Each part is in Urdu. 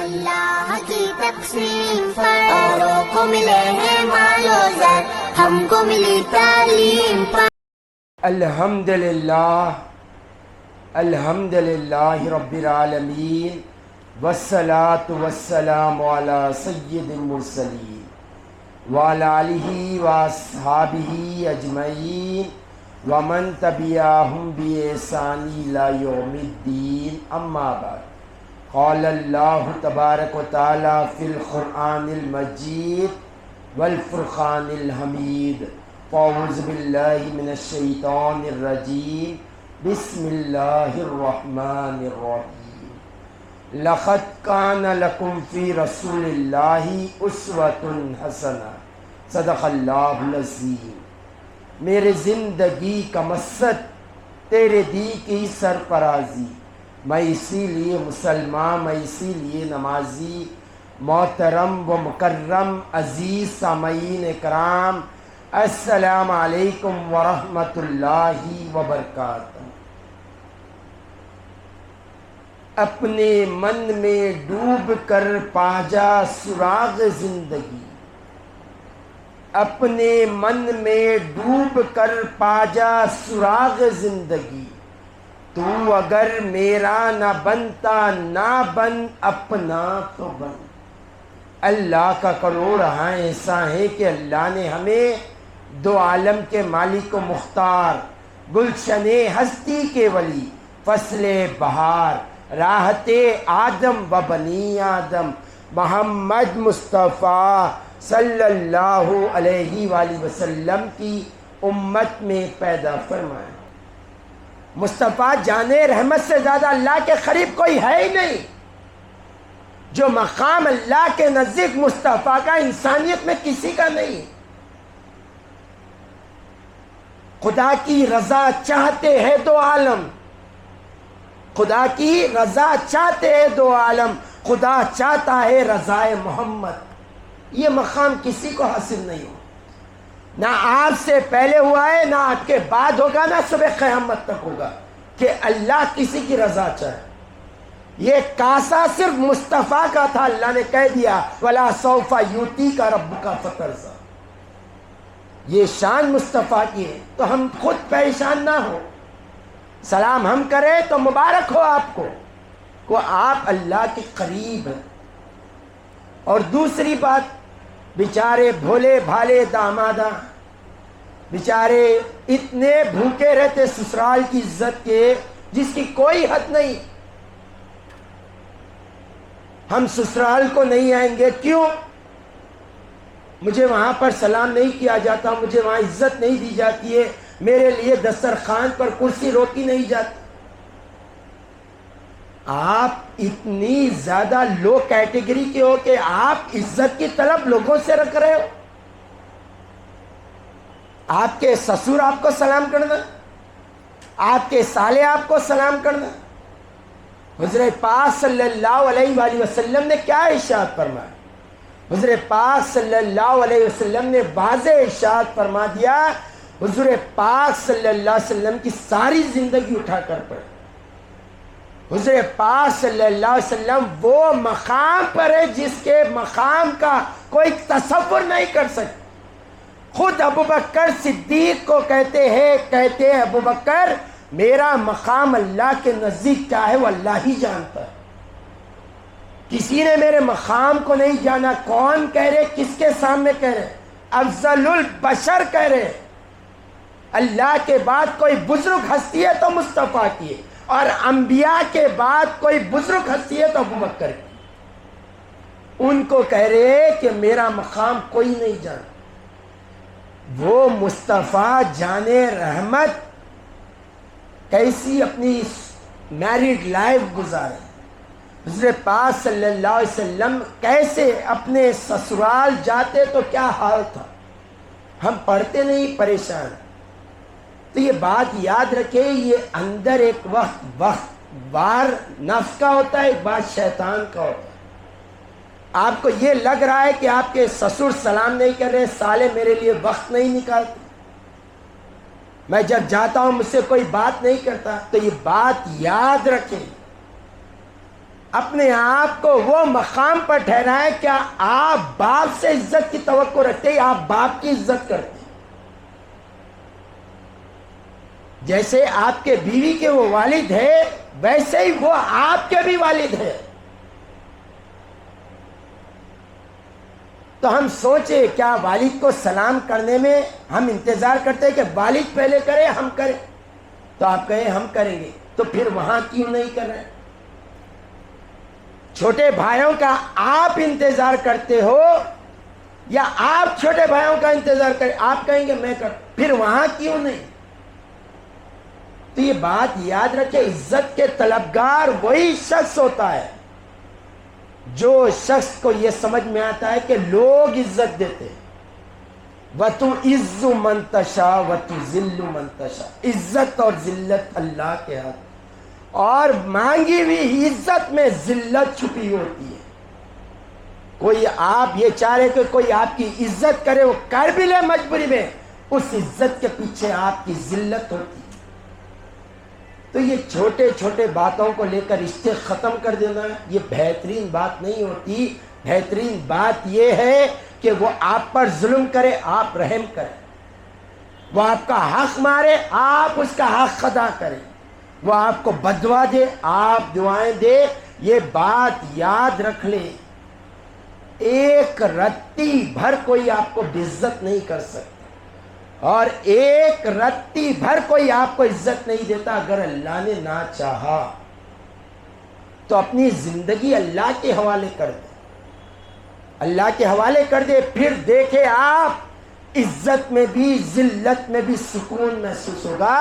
اللہ کی تقسیم پر اوروں کو ملے ہیں مال و زر، ہم کو ملی تعلیم پر۔ الحمدللہ رب العالمین، والصلاة والسلام علی سید المرسلین وعلی آلہ واصحابہ اجمعین ومن تبعہم بإحسان الی یوم الدین، اما بعد۔ قال اللہ تبارک و تعالی فی القرآن المجید والفرقان الحمید، اعوذ باللہ من الشیطان الرجیم، بسم اللہ الرحمن الرحیم۔ لقد کان لکم فی رسول اللہ اسوۃ حسنہ، صدق اللہ العظیم۔ میرے زندگی کا مقصد تیرے دی کی سرفرازی، میں اسی لیے مسلمان، میں اسی لیے نمازی۔ محترم و مکرم عزیز سامعین کرام، السلام علیکم ورحمۃ اللہ وبرکاتہ۔ اپنے من میں ڈوب کر پا جا سراغ زندگی، اپنے من میں ڈوب کر پا جا سراغ زندگی، تو اگر میرا نہ بنتا نہ بن اپنا تو بن۔ اللہ کا کروڑ ایسا ہے کہ اللہ نے ہمیں دو عالم کے مالک و مختار، گلشن ہستی کے ولی، فصل بہار، راحت آدم و بنی آدم، محمد مصطفیٰ صلی اللہ علیہ وآلہ وسلم کی امت میں پیدا فرمایا۔ مصطفیٰ جان رحمت سے زیادہ اللہ کے قریب کوئی ہے ہی نہیں۔ جو مقام اللہ کے نزدیک مصطفیٰ کا انسانیت میں کسی کا نہیں۔ خدا کی رضا چاہتے ہیں دو عالم، خدا کی رضا چاہتے ہیں دو عالم، خدا چاہتا ہے رضا محمد۔ یہ مقام کسی کو حاصل نہیں ہو، نہ آپ سے پہلے ہوا ہے، نہ آپ کے بعد ہوگا، نہ صبح قیامت تک ہوگا کہ اللہ کسی کی رضا چاہے۔ یہ کاسا صرف مصطفیٰ کا تھا، اللہ نے کہہ دیا وَلَا سَوْفَ يُؤْتِيكَ رَبُّكَ فَتَرْضَىٰ۔ یہ شان مصطفیٰ کی ہے، تو ہم خود پریشان نہ ہو۔ سلام ہم کریں تو مبارک ہو آپ کو کہ آپ اللہ کے قریب ہیں۔ اور دوسری بات، بیچارے بھولے بھالے داماداں، بیچارے اتنے بھوکے رہتے سسرال کی عزت کے جس کی کوئی حد نہیں۔ ہم سسرال کو نہیں آئیں گے، کیوں؟ مجھے وہاں پر سلام نہیں کیا جاتا، مجھے وہاں عزت نہیں دی جاتی ہے، میرے لیے دسترخوان پر کرسی روکی نہیں جاتی۔ آپ اتنی زیادہ لو کیٹیگری کے ہو کہ آپ عزت کی طلب لوگوں سے رکھ رہے ہو۔ آپ کے سسر آپ کو سلام کرنا، آپ کے سالے آپ کو سلام کرنا۔ حضور پاک صلی اللہ علیہ وآلہ وسلم نے کیا ارشاد فرمایا؟ حضور پاک صلی اللہ علیہ وسلم نے واضح ارشاد فرما دیا۔ حضور پاک صلی اللہ علیہ وسلم کی ساری زندگی اٹھا کر پڑھے۔ حضور پاک صلی اللہ علیہ وسلم وہ مقام پر ہے جس کے مقام کا کوئی تصور نہیں کر سکتا۔ خود ابوبکر صدیق کو کہتے ہیں ابو بکر میرا مقام اللہ کے نزدیک کیا ہے وہ اللہ ہی جانتا ہے، کسی نے میرے مقام کو نہیں جانا۔ کون کہہ رہے؟ کس کے سامنے کہہ رہے؟ افضل البشر کہہ رہے۔ اللہ کے بعد کوئی بزرگ ہستی ہے تو مصطفیٰ کی ہے، اور انبیاء کے بعد کوئی بزرگ ہستی ہے تو ابوبکر کی۔ ان کو کہہ رہے کہ میرا مقام کوئی نہیں جانتا۔ وہ مصطفیٰ جان رحمت کیسی اپنی میریڈ لائف گزارے، حضور پاک صلی اللہ علیہ وسلم کیسے اپنے سسرال جاتے تو کیا حال تھا، ہم پڑھتے نہیں، پریشان۔ تو یہ بات یاد رکھے، یہ اندر ایک وقت وار نفس کا ہوتا ہے، ایک بات شیطان کا ہوتا ہے۔ آپ کو یہ لگ رہا ہے کہ آپ کے سسر سلام نہیں کر رہے، سالے میرے لیے وقت نہیں نکالتے، میں جب جاتا ہوں مجھ سے کوئی بات نہیں کرتا، تو یہ بات یاد رکھیں، اپنے آپ کو وہ مقام پر ٹھہرائیں کیا آپ باپ سے عزت کی توقع رکھتے ہیں، آپ باپ کی عزت کرتے ہیں؟ جیسے آپ کے بیوی کے وہ والد ہے ویسے ہی وہ آپ کے بھی والد ہے. تو ہم سوچیں کیا والد کو سلام کرنے میں ہم انتظار کرتے ہیں کہ والد پہلے کرے ہم کریں؟ تو آپ کہیں ہم کریں گے، تو پھر وہاں کیوں نہیں کر رہے؟ چھوٹے بھائیوں کا آپ انتظار کرتے ہو یا آپ چھوٹے بھائیوں کا انتظار کریں؟ آپ کہیں گے میں کر، پھر وہاں کیوں نہیں؟ تو یہ بات یاد رکھے، عزت کے طلبگار وہی شخص ہوتا ہے جو شخص کو یہ سمجھ میں آتا ہے کہ لوگ عزت دیتے ہیں. وَتُعِزُّ مَن تَشَاءُ وَتُذِلُّ مَن تَشَاءُ، عزت اور ذلت اللہ کے ہاتھ، اور مانگی ہوئی عزت میں ذلت چھپی ہوتی ہے. کوئی آپ یہ چاہ رہے کہ کوئی آپ کی عزت کرے، وہ کر بھی لے مجبوری میں، اس عزت کے پیچھے آپ کی ذلت ہوتی ہے. تو یہ چھوٹے چھوٹے باتوں کو لے کر رشتے ختم کر دینا یہ بہترین بات نہیں ہوتی. بہترین بات یہ ہے کہ وہ آپ پر ظلم کرے، آپ رحم کریں. وہ آپ کا حق مارے، آپ اس کا حق ادا کریں. وہ آپ کو بددعا دے، آپ دعائیں دے. یہ بات یاد رکھ لیں، ایک رتی بھر کوئی آپ کو عزت نہیں کر سکتا، اور ایک رتی بھر کوئی آپ کو عزت نہیں دیتا اگر اللہ نے نہ چاہا. تو اپنی زندگی اللہ کے حوالے کر دے، اللہ کے حوالے کر دے. پھر دیکھے آپ عزت میں بھی ذلت میں بھی سکون محسوس ہوگا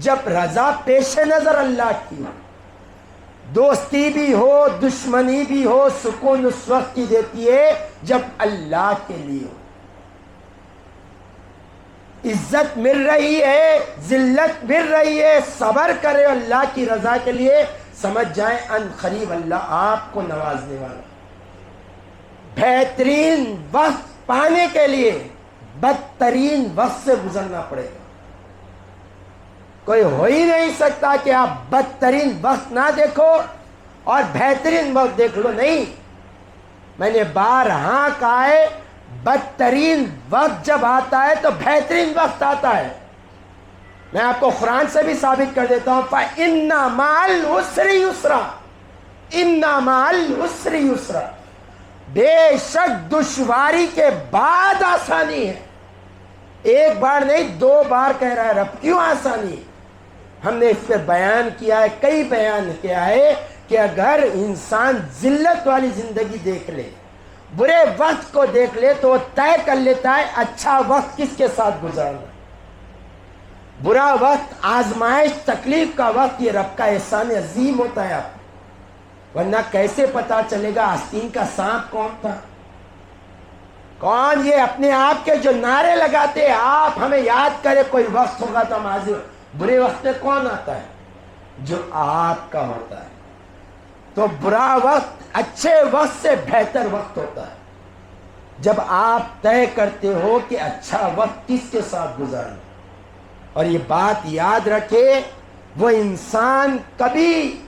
جب رضا پیش نظر اللہ کی ہو. دوستی بھی ہو، دشمنی بھی ہو، سکون اس وقت کی دیتی ہے جب اللہ کے لیے ہو. عزت مل رہی ہے، ذلت مل رہی ہے، صبر کرے اللہ کی رضا کے لیے، سمجھ جائیں ان قریب اللہ آپ کو نوازنے والا. بہترین وقت پانے کے لیے بدترین وقت سے گزرنا پڑے گا. کوئی ہو ہی نہیں سکتا کہ آپ بدترین وقت نہ دیکھو اور بہترین وقت دیکھ لو. نہیں، میں نے بارہا کہا ہے بدترین وقت جب آتا ہے تو بہترین وقت آتا ہے. میں آپ کو قرآن سے بھی ثابت کر دیتا ہوں، فَإِنَّ مَعَ الْعُسْرِ يُسْرًا، إِنَّ مَعَ الْعُسْرِ يُسْرًا، بے شک دشواری کے بعد آسانی ہے. ایک بار نہیں، دو بار کہہ رہا ہے رب کیوں آسانی ہے. ہم نے اس پہ بیان کیا ہے، کئی بیان کیا ہے کہ اگر انسان ذلت والی زندگی دیکھ لے، برے وقت کو دیکھ لے، تو وہ طے کر لیتا ہے اچھا وقت کس کے ساتھ گزارنا. برا وقت، آزمائش، تکلیف کا وقت یہ رب کا احسان عظیم ہوتا ہے. آپ ورنہ کیسے پتا چلے گا آستین کا سانپ کون تھا؟ کون یہ اپنے آپ کے جو نعرے لگاتے آپ ہمیں یاد کرے کوئی وقت ہوگا تو ہم حاضر. برے وقت میں کون آتا ہے؟ جو آپ کا ہوتا ہے. تو برا وقت اچھے وقت سے بہتر وقت ہوتا ہے جب آپ طے کرتے ہو کہ اچھا وقت کس کے ساتھ گزارنا. اور یہ بات یاد رکھے، وہ انسان کبھی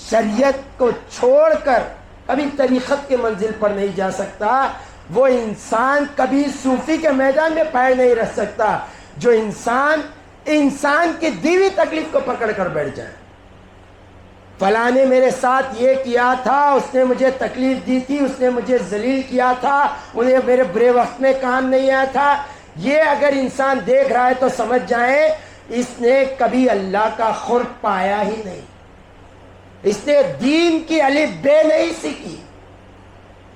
شریعت کو چھوڑ کر کبھی طریقت کے منزل پر نہیں جا سکتا. وہ انسان کبھی صوفی کے میدان میں پیر نہیں رکھ سکتا جو انسان کی دیوی تکلیف کو پکڑ کر بیٹھ جائے. فلاں نے میرے ساتھ یہ کیا تھا، اس نے مجھے تکلیف دی تھی، اس نے مجھے ذلیل کیا تھا، انہیں میرے برے وقت میں کام نہیں آیا تھا. یہ اگر انسان دیکھ رہا ہے تو سمجھ جائیں اس نے کبھی اللہ کا قرب پایا ہی نہیں. اس نے دین کی الف بے نہیں سیکھی،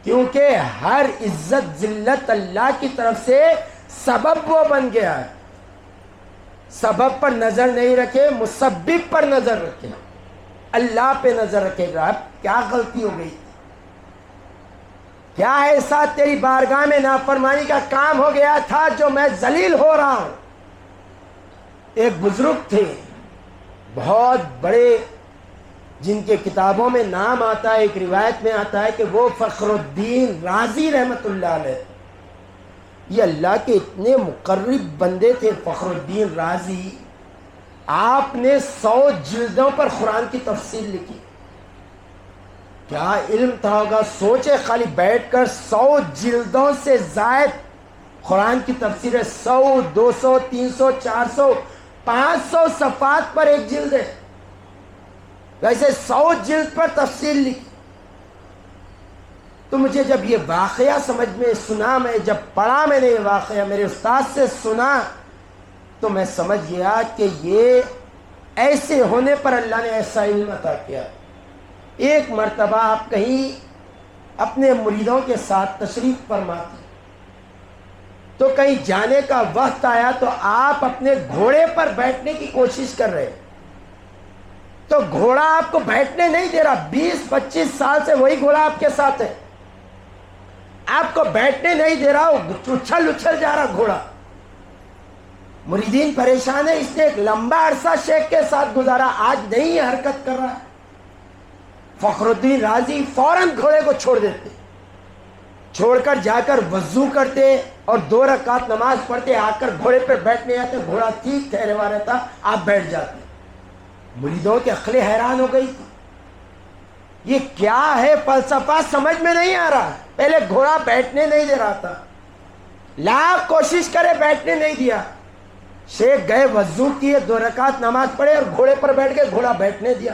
کیونکہ ہر عزت ذلت اللہ کی طرف سے سبب وہ بن گیا ہے. سبب پر نظر نہیں رکھے، مسبب پر نظر رکھے، اللہ پہ نظر رکھے گا. اب کیا غلطی ہو گئی، کیا ایسا تیری بارگاہ میں نافرمانی کا کام ہو گیا تھا جو میں ذلیل ہو رہا ہوں. ایک بزرگ تھے بہت بڑے، جن کے کتابوں میں نام آتا ہے، ایک روایت میں آتا ہے کہ وہ فخر الدین رازی رحمت اللہ علیہ. یہ اللہ کے اتنے مقرب بندے تھے فخر الدین رازی. آپ نے 100 جلدوں پر قرآن کی تفسیر لکھی. کیا علم تھا ہوگا. سوچے خالی بیٹھ کر 100 جلدوں سے زائد قرآن کی تفسیر ہے. 100 200 300 400 500 صفحات پر ایک جلد ہے. ویسے 100 جلد پر تفصیل لکھی. تو مجھے جب یہ واقعہ سمجھ میں سنا, میں جب پڑھا میں نے یہ واقعہ میرے استاد سے سنا, تو میں سمجھ گیا کہ یہ ایسے ہونے پر اللہ نے ایسا علم عطا کیا. ایک مرتبہ آپ کہیں اپنے مریدوں کے ساتھ تشریف فرماتے, تو کہیں جانے کا وقت آیا تو آپ اپنے گھوڑے پر بیٹھنے کی کوشش کر رہے, تو گھوڑا آپ کو بیٹھنے نہیں دے رہا. 20-25 سال سے وہی گھوڑا آپ کے ساتھ ہے, آپ کو بیٹھنے نہیں دے رہا, وہ اچھل اچھل جا رہا گھوڑا. مریدین پریشان ہے, اس نے ایک لمبا عرصہ شیخ کے ساتھ گزارا, آج نہیں حرکت کر رہا. فخر الدین رازی فوراً گھوڑے کو چھوڑ دیتے, چھوڑ کر جا کر وضو کرتے اور 2 رکعت نماز پڑھتے, آ کر گھوڑے پر بیٹھنے آتے, گھوڑا ٹھیک ٹھہرے ہوا رہتا, آپ بیٹھ جاتے. مریدوں کی عقلیں حیران ہو گئی تھی, یہ کیا ہے فلسفہ سمجھ میں نہیں آ رہا. پہلے گھوڑا بیٹھنے نہیں دے رہا تھا, لاکھ کوشش کرے بیٹھنے نہیں دیا. شیخ گئے, وضو کیے, 2 رکعت نماز پڑھے اور گھوڑے پر بیٹھ کے گھوڑا بیٹھنے دیا.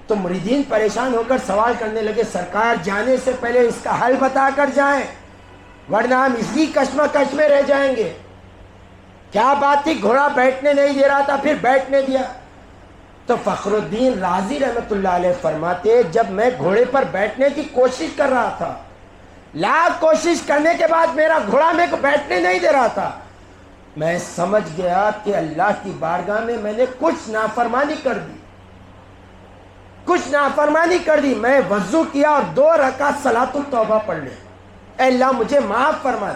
تو مریدین پریشان ہو کر سوال کرنے لگے, سرکار جانے سے پہلے اس کا حل بتا کر جائیں, ورنہ ہم اسی کشمکش میں رہ جائیں گے. کیا بات تھی, گھوڑا بیٹھنے نہیں دے رہا تھا, پھر بیٹھنے دیا. تو فخر الدین رازی رحمۃ اللہ علیہ فرماتے, جب میں گھوڑے پر بیٹھنے کی کوشش کر رہا تھا, لاکھ کوشش کرنے کے بعد میرا گھوڑا میرے کو بیٹھنے نہیں دے رہا تھا, میں سمجھ گیا کہ اللہ کی بارگاہ میں نے کچھ نافرمانی کر دی, کچھ نافرمانی کر دی. میں وضو کیا اور 2 رکعت صلاۃ التوبہ پڑھ لی, اے اللہ مجھے معاف فرما.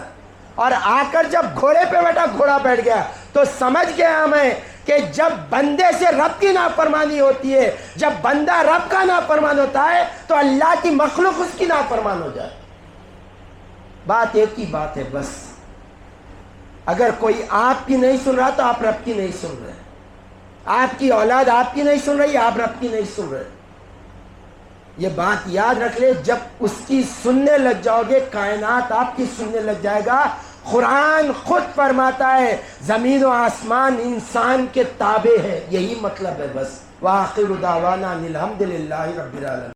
اور آ کر جب گھوڑے پہ بیٹھا, گھوڑا بیٹھ گیا, تو سمجھ گیا میں کہ جب بندے سے رب کی نافرمانی ہوتی ہے, جب بندہ رب کا نافرمان ہوتا ہے, تو اللہ کی مخلوق اس کی نافرمان ہو جاتی. بات ایک ہی بات ہے بس, اگر کوئی آپ کی نہیں سن رہا تو آپ رب کی نہیں سن رہے, آپ کی اولاد آپ کی نہیں سن رہی, آپ رب کی نہیں سن رہے. یہ بات یاد رکھ لے, جب اس کی سننے لگ جاؤ گے, کائنات آپ کی سننے لگ جائے گا. قرآن خود فرماتا ہے زمین و آسمان انسان کے تابع ہے, یہی مطلب ہے بس. وآخر دعوانا الحمد للہ رب العالمین.